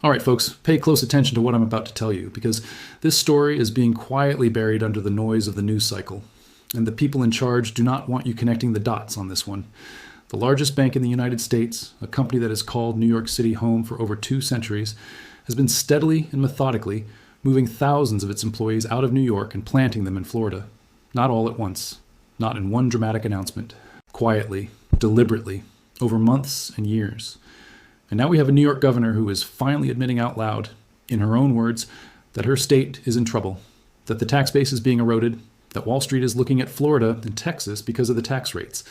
All right, folks, pay close attention to what I'm about to tell you, because this story is being quietly buried under the noise of the news cycle. And the people in charge do not want you connecting the dots on this one. The largest bank in the United States, a company that has called New York City home for over 2 centuries, has been steadily and methodically moving thousands of its employees out of New York and planting them in Florida. Not all at once, not in one dramatic announcement. Quietly, deliberately, over months and years. And now we have a New York governor who is finally admitting out loud, in her own words, that her state is in trouble, that the tax base is being eroded, that Wall Street is looking at Florida and Texas because of the tax rates,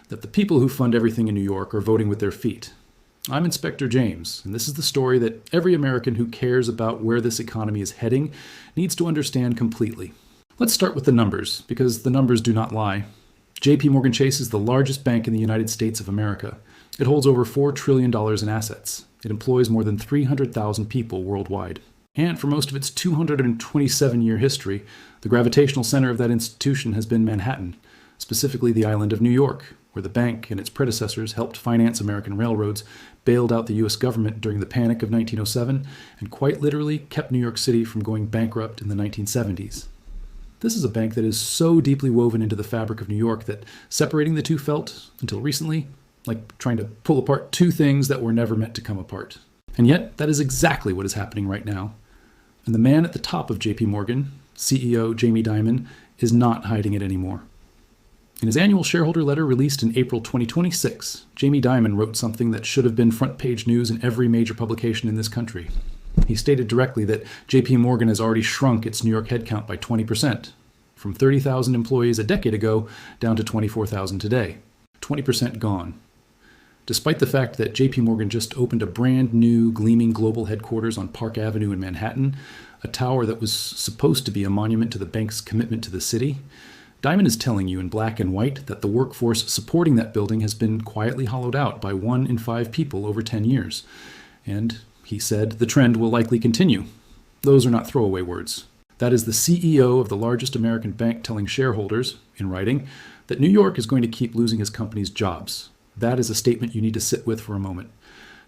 that the people who fund everything in New York are voting with their feet. I'm Inspector James, and this is the story that every American who cares about where this economy is heading needs to understand completely. Let's start with the numbers, because the numbers do not lie. JPMorgan Chase is the largest bank in the United States of America. It holds over $4 trillion in assets. It employs more than 300,000 people worldwide. And for most of its 227-year history, the gravitational center of that institution has been Manhattan, specifically the island of New York, where the bank and its predecessors helped finance American railroads, bailed out the U.S. government during the Panic of 1907, and quite literally kept New York City from going bankrupt in the 1970s. This is a bank that is so deeply woven into the fabric of New York that separating the two felt, until recently, like trying to pull apart two things that were never meant to come apart. And yet, that is exactly what is happening right now. And the man at the top of JPMorgan, CEO Jamie Dimon, is not hiding it anymore. In his annual shareholder letter released in April 2026, Jamie Dimon wrote something that should have been front-page news in every major publication in this country. He stated directly that JPMorgan has already shrunk its New York headcount by 20%, from 30,000 employees a decade ago down to 24,000 today. 20% gone. Despite the fact that JPMorgan just opened a brand new, gleaming global headquarters on Park Avenue in Manhattan, a tower that was supposed to be a monument to the bank's commitment to the city, Dimon is telling you in black and white that the workforce supporting that building has been quietly hollowed out by 1 in 5 people over 10 years. And he said the trend will likely continue. Those are not throwaway words. That is the CEO of the largest American bank telling shareholders, in writing, that New York is going to keep losing his company's jobs. That is a statement you need to sit with for a moment.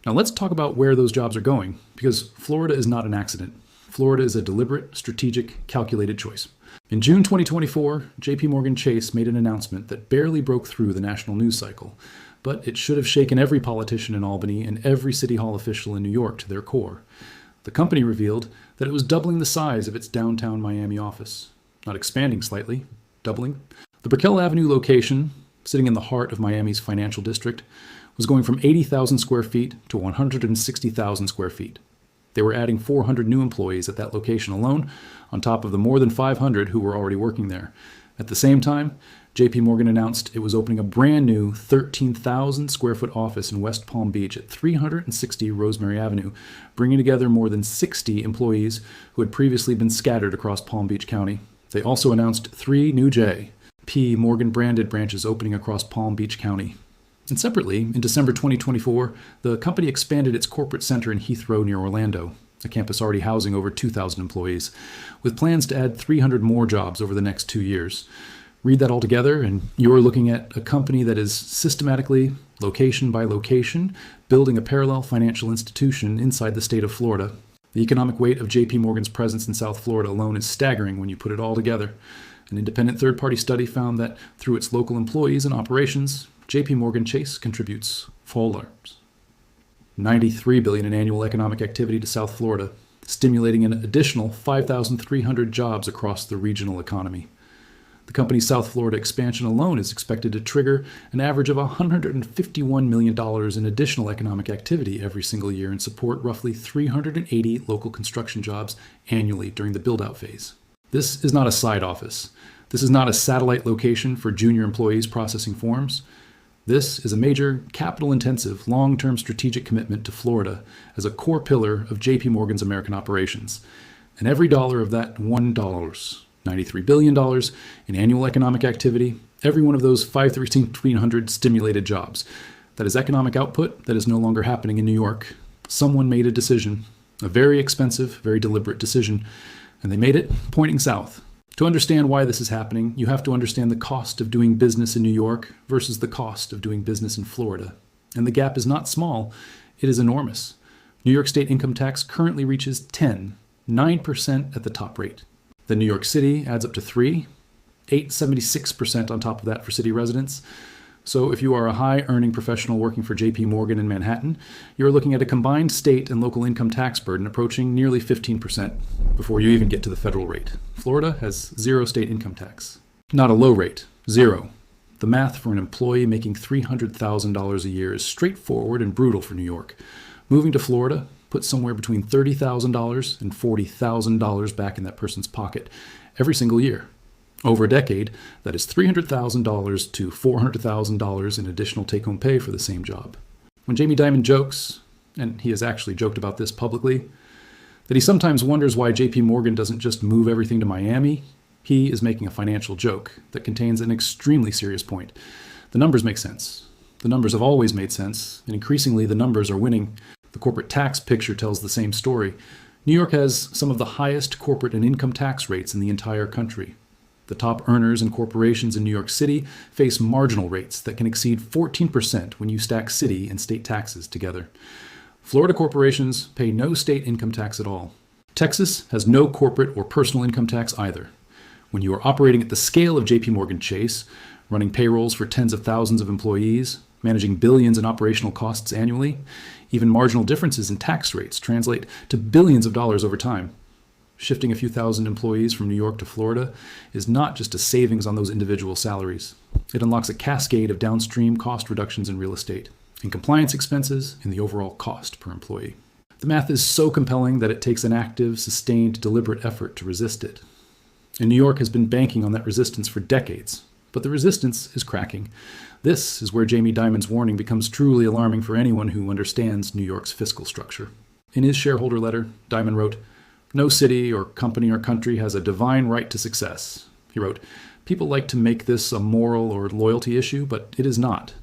Now let's talk about where those jobs are going, because Florida is not an accident. Florida is a deliberate, strategic, calculated choice. In June 2024, JPMorgan Chase made an announcement that barely broke through the national news cycle, but it should have shaken every politician in Albany and every City Hall official in New York to their core. The company revealed that it was doubling the size of its downtown Miami office. Not expanding slightly, doubling. The Brickell Avenue location, sitting in the heart of Miami's financial district, was going from 80,000 square feet to 160,000 square feet. They were adding 400 new employees at that location alone, on top of the more than 500 who were already working there. At the same time, JPMorgan announced it was opening a brand new 13,000 square foot office in West Palm Beach at 360 Rosemary Avenue, bringing together more than 60 employees who had previously been scattered across Palm Beach County. They also announced 3 new JPMorgan branded branches opening across Palm Beach County. And separately, in December 2024, the company expanded its corporate center in Heathrow near Orlando, a campus already housing over 2,000 employees, with plans to add 300 more jobs over the next 2 years. Read that all together, and you're looking at a company that is systematically, location by location, building a parallel financial institution inside the state of Florida. The economic weight of JPMorgan's presence in South Florida alone is staggering when you put it all together. An independent third-party study found that through its local employees and operations, JPMorgan Chase contributes $93 billion in annual economic activity to South Florida, stimulating an additional 5,300 jobs across the regional economy. The company's South Florida expansion alone is expected to trigger an average of $151 million in additional economic activity every single year and support roughly 380 local construction jobs annually during the build-out phase. This is not a side office. This is not a satellite location for junior employees processing forms. This is a major, capital-intensive, long-term strategic commitment to Florida as a core pillar of JPMorgan's American operations. And every dollar of that $1, $93 billion in annual economic activity, every one of those 5,300 stimulated jobs. That is economic output that is no longer happening in New York. Someone made a decision, a very expensive, very deliberate decision, and they made it pointing south. To understand why this is happening, you have to understand the cost of doing business in New York versus the cost of doing business in Florida. And the gap is not small, it is enormous. New York State income tax currently reaches 9% at the top rate. Then New York City adds up to 8.76% on top of that for city residents. So if you are a high-earning professional working for JPMorgan in Manhattan, you're looking at a combined state and local income tax burden approaching nearly 15% before you even get to the federal rate. Florida has 0 state income tax. Not a low rate, 0. The math for an employee making $300,000 a year is straightforward and brutal for New York. Moving to Florida puts somewhere between $30,000 and $40,000 back in that person's pocket every single year. Over a decade, that is $300,000 to $400,000 in additional take-home pay for the same job. When Jamie Dimon jokes, and he has actually joked about this publicly, that he sometimes wonders why JPMorgan doesn't just move everything to Miami, he is making a financial joke that contains an extremely serious point. The numbers make sense. The numbers have always made sense, and increasingly the numbers are winning. The corporate tax picture tells the same story. New York has some of the highest corporate and income tax rates in the entire country. The top earners and corporations in New York City face marginal rates that can exceed 14% when you stack city and state taxes together. Florida corporations pay no state income tax at all. Texas has no corporate or personal income tax either. When you are operating at the scale of JPMorgan Chase, running payrolls for tens of thousands of employees, managing billions in operational costs annually, even marginal differences in tax rates translate to billions of dollars over time. Shifting a few thousand employees from New York to Florida is not just a savings on those individual salaries. It unlocks a cascade of downstream cost reductions in real estate, in compliance expenses, and the overall cost per employee. The math is so compelling that it takes an active, sustained, deliberate effort to resist it. And New York has been banking on that resistance for decades, but the resistance is cracking. This is where Jamie Dimon's warning becomes truly alarming for anyone who understands New York's fiscal structure. In his shareholder letter, Dimon wrote, "No city or company or country has a divine right to success." He wrote, "People like to make this a moral or loyalty issue, but it is not."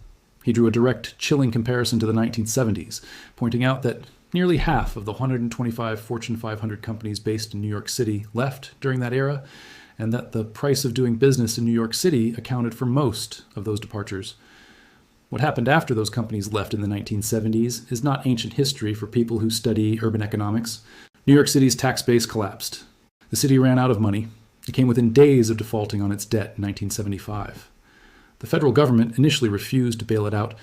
He drew a direct, chilling comparison to the 1970s, pointing out that nearly half of the 125 Fortune 500 companies based in New York City left during that era, and that the price of doing business in New York City accounted for most of those departures. What happened after those companies left in the 1970s is not ancient history for people who study urban economics. New York City's tax base collapsed. The city ran out of money. It came within days of defaulting on its debt in 1975. The federal government initially refused to bail it out.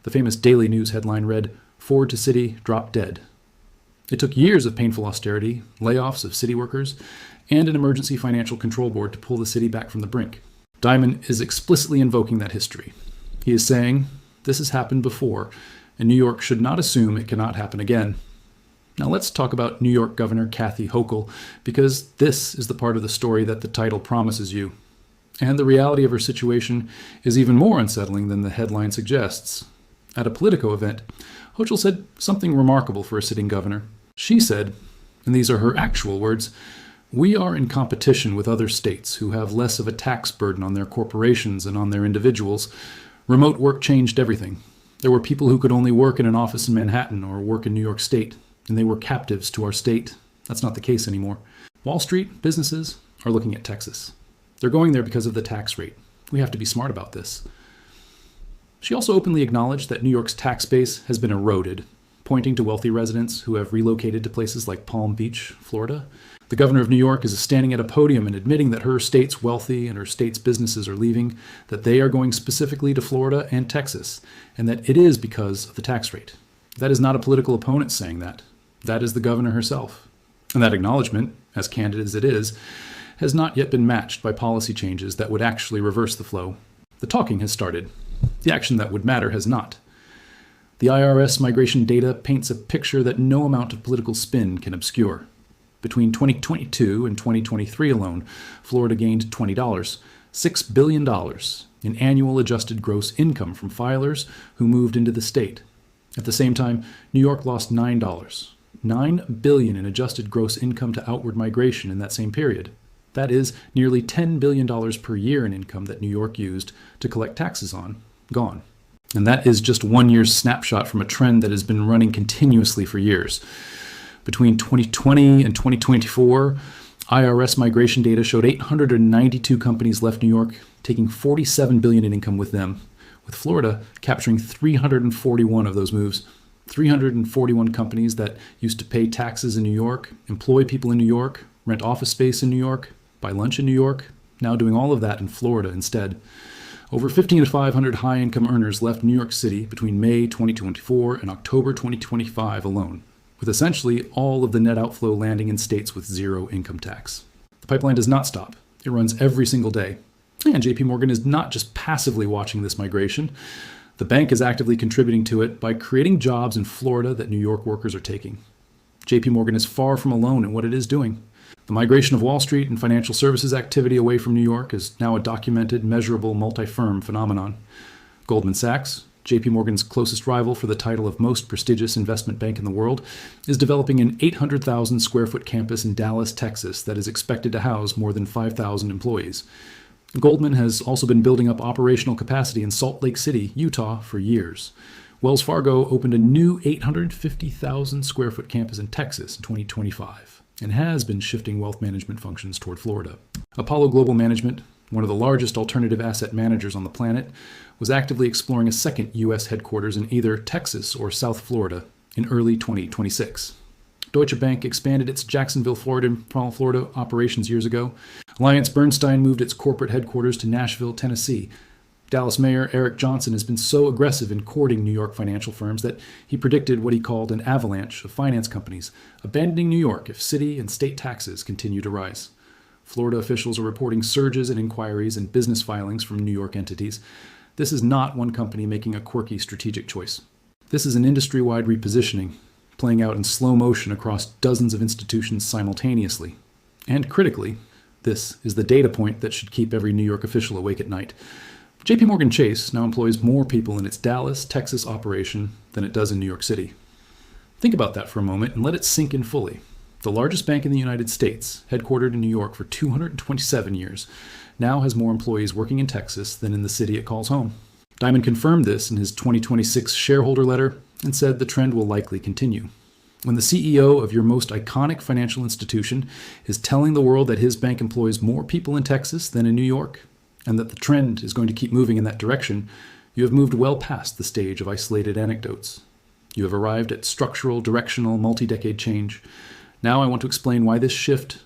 The famous Daily News headline read, "Ford to City, drop dead." It took years of painful austerity, layoffs of city workers, and an emergency financial control board to pull the city back from the brink. Dimon is explicitly invoking that history. He is saying, this has happened before, and New York should not assume it cannot happen again. Now let's talk about New York Governor Kathy Hochul, because this is the part of the story that the title promises you. And the reality of her situation is even more unsettling than the headline suggests. At a Politico event, Hochul said something remarkable for a sitting governor. She said, and these are her actual words, "We are in competition with other states who have less of a tax burden on their corporations and on their individuals. Remote work changed everything. There were people who could only work in an office in Manhattan or work in New York State, and they were captives to our state. That's not the case anymore. Wall Street businesses are looking at Texas. They're going there because of the tax rate. We have to be smart about this." She also openly acknowledged that New York's tax base has been eroded, pointing to wealthy residents who have relocated to places like Palm Beach, Florida. The governor of New York is standing at a podium and admitting that her state's wealthy and her state's businesses are leaving, that they are going specifically to Florida and Texas, and that it is because of the tax rate. That is not a political opponent saying that. That is the governor herself. And that acknowledgement, as candid as it is, has not yet been matched by policy changes that would actually reverse the flow. The talking has started. The action that would matter has not. The IRS migration data paints a picture that no amount of political spin can obscure. Between 2022 and 2023 alone, Florida gained $20, $6 billion in annual adjusted gross income from filers who moved into the state. At the same time, New York lost $9, $9 billion in adjusted gross income to outward migration in that same period. That is nearly $10 billion per year in income that New York used to collect taxes on, gone. And that is just 1 year's snapshot from a trend that has been running continuously for years. Between 2020 and 2024, IRS migration data showed 892 companies left New York, taking $47 billion in income with them, with Florida capturing 341 of those moves. 341 companies that used to pay taxes in New York, employ people in New York, rent office space in New York, buy lunch in New York, now doing all of that in Florida instead. Over 1,500 high-income earners left New York City between May 2024 and October 2025 alone, with essentially all of the net outflow landing in states with zero income tax. The pipeline does not stop. It runs every single day. And JPMorgan is not just passively watching this migration. The bank is actively contributing to it by creating jobs in Florida that New York workers are taking. JPMorgan is far from alone in what it is doing. The migration of Wall Street and financial services activity away from New York is now a documented, measurable, multi-firm phenomenon. Goldman Sachs, JPMorgan's closest rival for the title of most prestigious investment bank in the world, is developing an 800,000 square foot campus in Dallas, Texas that is expected to house more than 5,000 employees. Goldman has also been building up operational capacity in Salt Lake City, Utah for years. Wells Fargo opened a new 850,000 square foot campus in Texas in 2025 and has been shifting wealth management functions toward Florida. Apollo Global Management, one of the largest alternative asset managers on the planet, was actively exploring a second U.S. headquarters in either Texas or South Florida in early 2026. Deutsche Bank expanded its Jacksonville, Florida operations years ago. AllianceBernstein moved its corporate headquarters to Nashville, Tennessee. Dallas Mayor Eric Johnson has been so aggressive in courting New York financial firms that he predicted what he called an avalanche of finance companies, abandoning New York if city and state taxes continue to rise. Florida officials are reporting surges in inquiries and business filings from New York entities. This is not one company making a quirky strategic choice. This is an industry-wide repositioning, playing out in slow motion across dozens of institutions simultaneously. And critically, this is the data point that should keep every New York official awake at night. JPMorgan Chase now employs more people in its Dallas, Texas operation than it does in New York City. Think about that for a moment and let it sink in fully. The largest bank in the United States, headquartered in New York for 227 years, now has more employees working in Texas than in the city it calls home. Diamond confirmed this in his 2026 shareholder letter and said the trend will likely continue. When the CEO of your most iconic financial institution is telling the world that his bank employs more people in Texas than in New York, and that the trend is going to keep moving in that direction, you have moved well past the stage of isolated anecdotes. You have arrived at structural, directional, multi-decade change. Now I want to explain why this shift,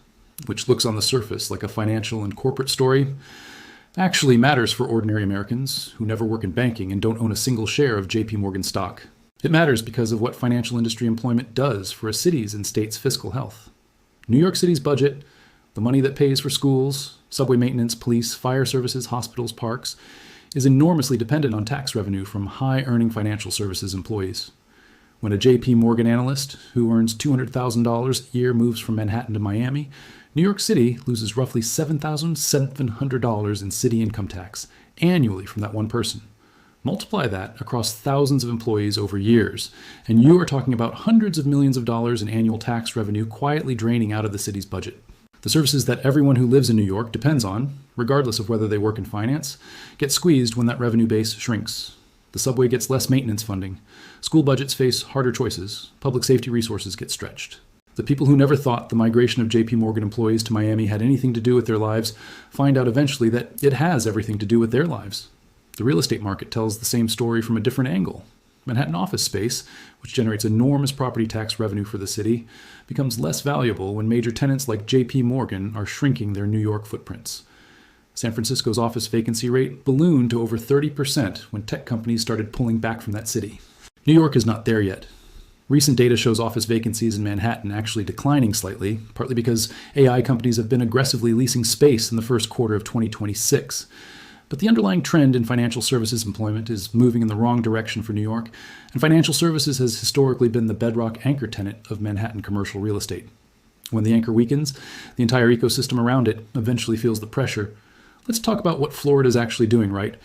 which looks on the surface like a financial and corporate story, actually matters for ordinary Americans who never work in banking and don't own a single share of JPMorgan stock. It matters because of what financial industry employment does for a city's and state's fiscal health. New York City's budget, the money that pays for schools, subway maintenance, police, fire services, hospitals, parks, is enormously dependent on tax revenue from high-earning financial services employees. When a JPMorgan analyst who earns $200,000 a year moves from Manhattan to Miami, New York City loses roughly $7,700 in city income tax annually from that one person. Multiply that across thousands of employees over years, and you are talking about hundreds of millions of dollars in annual tax revenue quietly draining out of the city's budget. The services that everyone who lives in New York depends on, regardless of whether they work in finance, get squeezed when that revenue base shrinks. The subway gets less maintenance funding. School budgets face harder choices. Public safety resources get stretched. The people who never thought the migration of JPMorgan employees to Miami had anything to do with their lives find out eventually that it has everything to do with their lives. The real estate market tells the same story from a different angle. Manhattan office space, which generates enormous property tax revenue for the city, becomes less valuable when major tenants like JPMorgan are shrinking their New York footprints. San Francisco's office vacancy rate ballooned to over 30% when tech companies started pulling back from that city. New York is not there yet. Recent data shows office vacancies in Manhattan actually declining slightly, partly because AI companies have been aggressively leasing space in the first quarter of 2026. But the underlying trend in financial services employment is moving in the wrong direction for New York, and financial services has historically been the bedrock anchor tenant of Manhattan commercial real estate. When the anchor weakens, the entire ecosystem around it eventually feels the pressure. Let's talk about what Florida is actually doing right,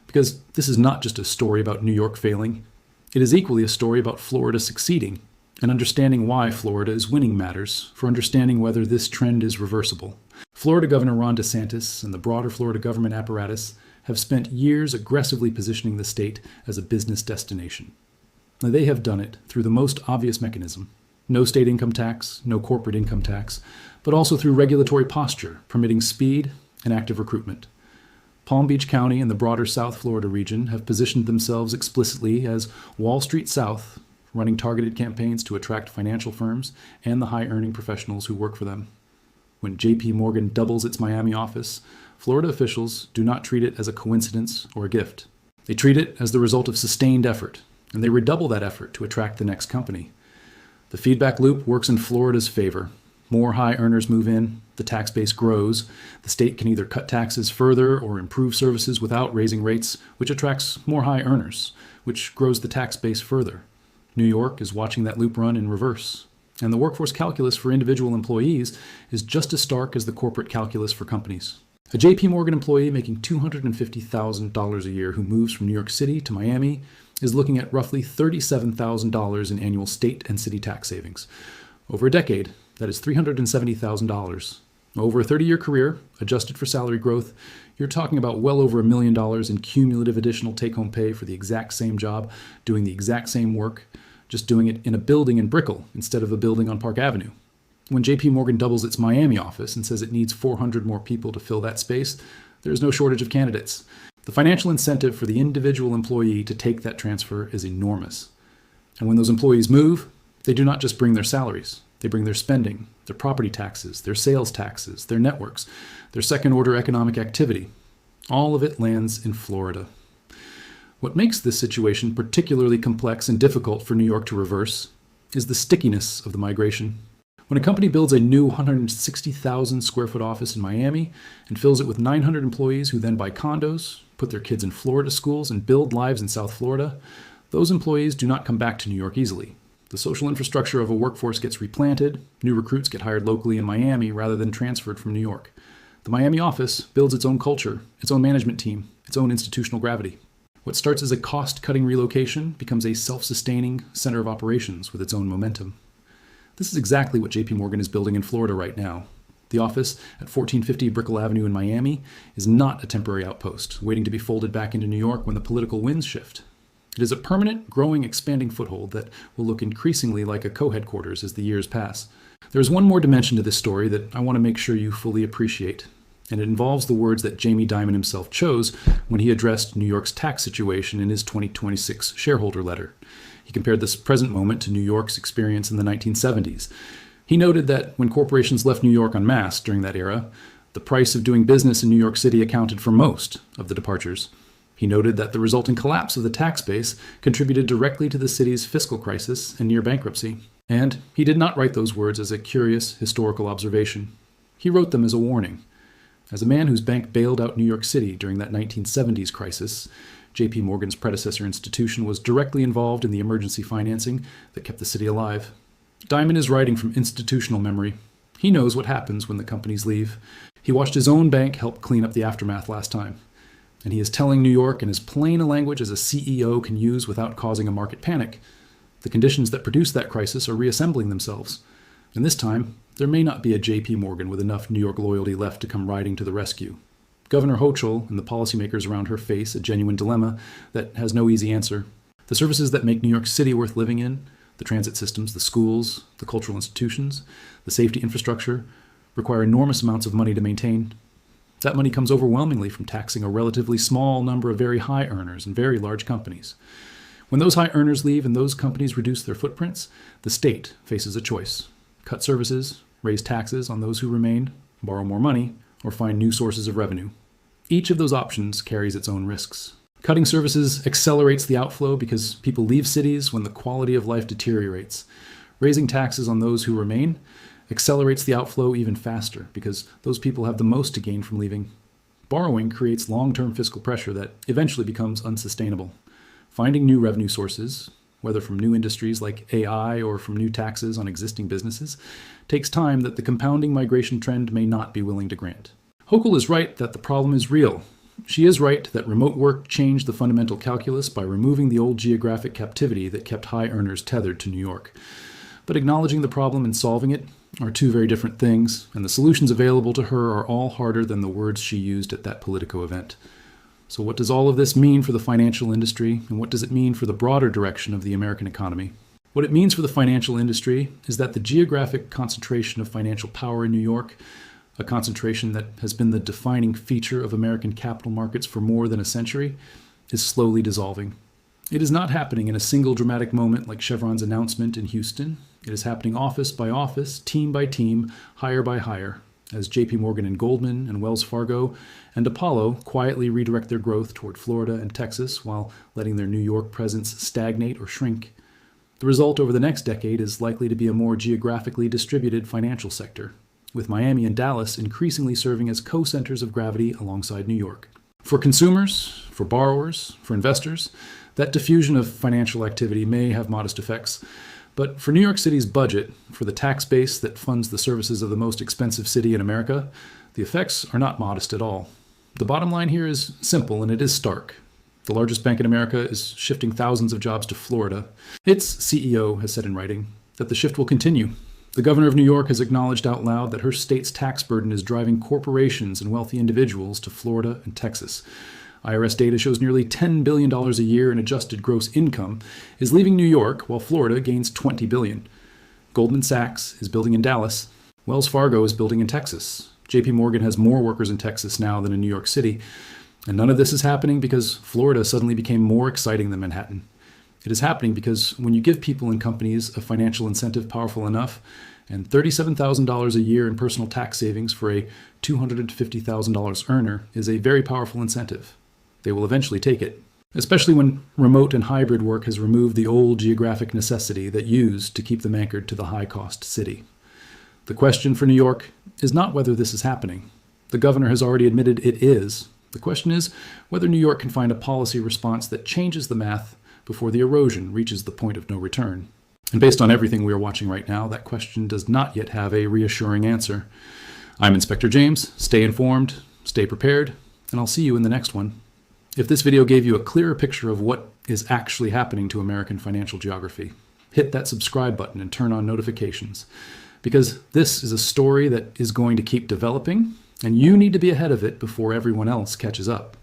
because this is not just a story about New York failing. It is equally a story about Florida succeeding, and understanding why Florida is winning matters for understanding whether this trend is reversible. Florida Governor Ron DeSantis and the broader Florida government apparatus have spent years aggressively positioning the state as a business destination. Now, they have done it through the most obvious mechanism: no state income tax, no corporate income tax, but also through regulatory posture, permitting speed and active recruitment. Palm Beach County and the broader South Florida region have positioned themselves explicitly as Wall Street South, running targeted campaigns to attract financial firms and the high-earning professionals who work for them. When JPMorgan doubles its Miami office, Florida officials do not treat it as a coincidence or a gift. They treat it as the result of sustained effort, and they redouble that effort to attract the next company. The feedback loop works in Florida's favor. More high earners move in, the tax base grows, the state can either cut taxes further or improve services without raising rates, which attracts more high earners, which grows the tax base further. New York is watching that loop run in reverse. And the workforce calculus for individual employees is just as stark as the corporate calculus for companies. A JPMorgan employee making $250,000 a year who moves from New York City to Miami is looking at roughly $37,000 in annual state and city tax savings. Over a decade, that is $370,000. Over a 30-year career, adjusted for salary growth, you're talking about well over $1 million in cumulative additional take-home pay for the exact same job, doing the exact same work, just doing it in a building in Brickell instead of a building on Park Avenue. When JPMorgan doubles its Miami office and says it needs 400 more people to fill that space, there is no shortage of candidates. The financial incentive for the individual employee to take that transfer is enormous. And when those employees move, they do not just bring their salaries. They bring their spending, their property taxes, their sales taxes, their networks, their second-order economic activity. All of it lands in Florida. What makes this situation particularly complex and difficult for New York to reverse is the stickiness of the migration. When a company builds a new 160,000 square foot office in Miami and fills it with 900 employees who then buy condos, put their kids in Florida schools, and build lives in South Florida, those employees do not come back to New York easily. The social infrastructure of a workforce gets replanted, new recruits get hired locally in Miami rather than transferred from New York. The Miami office builds its own culture, its own management team, its own institutional gravity. What starts as a cost-cutting relocation becomes a self-sustaining center of operations with its own momentum. This is exactly what JPMorgan is building in Florida right now. The office at 1450 Brickell Avenue in Miami is not a temporary outpost, waiting to be folded back into New York when the political winds shift. It is a permanent, growing, expanding foothold that will look increasingly like a co-headquarters as the years pass. There is one more dimension to this story that I want to make sure you fully appreciate, and it involves the words that Jamie Dimon himself chose when he addressed New York's tax situation in his 2026 shareholder letter. He compared this present moment to New York's experience in the 1970s. He noted that when corporations left New York en masse during that era, the price of doing business in New York City accounted for most of the departures. He noted that the resulting collapse of the tax base contributed directly to the city's fiscal crisis and near bankruptcy. And he did not write those words as a curious historical observation. He wrote them as a warning. As a man whose bank bailed out New York City during that 1970s crisis, JPMorgan's predecessor institution was directly involved in the emergency financing that kept the city alive. Dimon is writing from institutional memory. He knows what happens when the companies leave. He watched his own bank help clean up the aftermath last time. And he is telling New York in as plain a language as a CEO can use without causing a market panic. The conditions that produced that crisis are reassembling themselves. And this time, there may not be a JPMorgan with enough New York loyalty left to come riding to the rescue. Governor Hochul and the policymakers around her face a genuine dilemma that has no easy answer. The services that make New York City worth living in, the transit systems, the schools, the cultural institutions, the safety infrastructure, require enormous amounts of money to maintain. That money comes overwhelmingly from taxing a relatively small number of very high earners and very large companies. When those high earners leave and those companies reduce their footprints, the state faces a choice: cut services, raise taxes on those who remain, borrow more money, or find new sources of revenue. Each of those options carries its own risks. Cutting services accelerates the outflow because people leave cities when the quality of life deteriorates. Raising taxes on those who remain accelerates the outflow even faster because those people have the most to gain from leaving. Borrowing creates long-term fiscal pressure that eventually becomes unsustainable. Finding new revenue sources, whether from new industries like AI or from new taxes on existing businesses, takes time that the compounding migration trend may not be willing to grant. Hochul is right that the problem is real. She is right that remote work changed the fundamental calculus by removing the old geographic captivity that kept high earners tethered to New York. But acknowledging the problem and solving it are two very different things, and the solutions available to her are all harder than the words she used at that Politico event. So what does all of this mean for the financial industry, and what does it mean for the broader direction of the American economy? What it means for the financial industry is that the geographic concentration of financial power in New York, a concentration that has been the defining feature of American capital markets for more than a century, is slowly dissolving. It is not happening in a single dramatic moment like Chevron's announcement in Houston. It is happening office by office, team by team, hire by hire, as JPMorgan and Goldman and Wells Fargo and Apollo quietly redirect their growth toward Florida and Texas while letting their New York presence stagnate or shrink. The result over the next decade is likely to be a more geographically distributed financial sector, with Miami and Dallas increasingly serving as co-centers of gravity alongside New York. For consumers, for borrowers, for investors, that diffusion of financial activity may have modest effects, but for New York City's budget, for the tax base that funds the services of the most expensive city in America, the effects are not modest at all. The bottom line here is simple, and it is stark. The largest bank in America is shifting thousands of jobs to Florida. Its CEO has said in writing that the shift will continue. The governor of New York has acknowledged out loud that her state's tax burden is driving corporations and wealthy individuals to Florida and Texas. IRS data shows nearly $10 billion a year in adjusted gross income is leaving New York, while Florida gains $20 billion. Goldman Sachs is building in Dallas. Wells Fargo is building in Texas. JPMorgan has more workers in Texas now than in New York City. And none of this is happening because Florida suddenly became more exciting than Manhattan. It is happening because when you give people and companies a financial incentive powerful enough, and $37,000 a year in personal tax savings for a $250,000 earner is a very powerful incentive. They will eventually take it, especially when remote and hybrid work has removed the old geographic necessity that used to keep them anchored to the high-cost city. The question for New York is not whether this is happening. The governor has already admitted it is. The question is whether New York can find a policy response that changes the math before the erosion reaches the point of no return. And based on everything we are watching right now, that question does not yet have a reassuring answer. I'm Inspector James. Stay informed, stay prepared, and I'll see you in the next one. If this video gave you a clearer picture of what is actually happening to American financial geography, hit that subscribe button and turn on notifications, because this is a story that is going to keep developing, and you need to be ahead of it before everyone else catches up.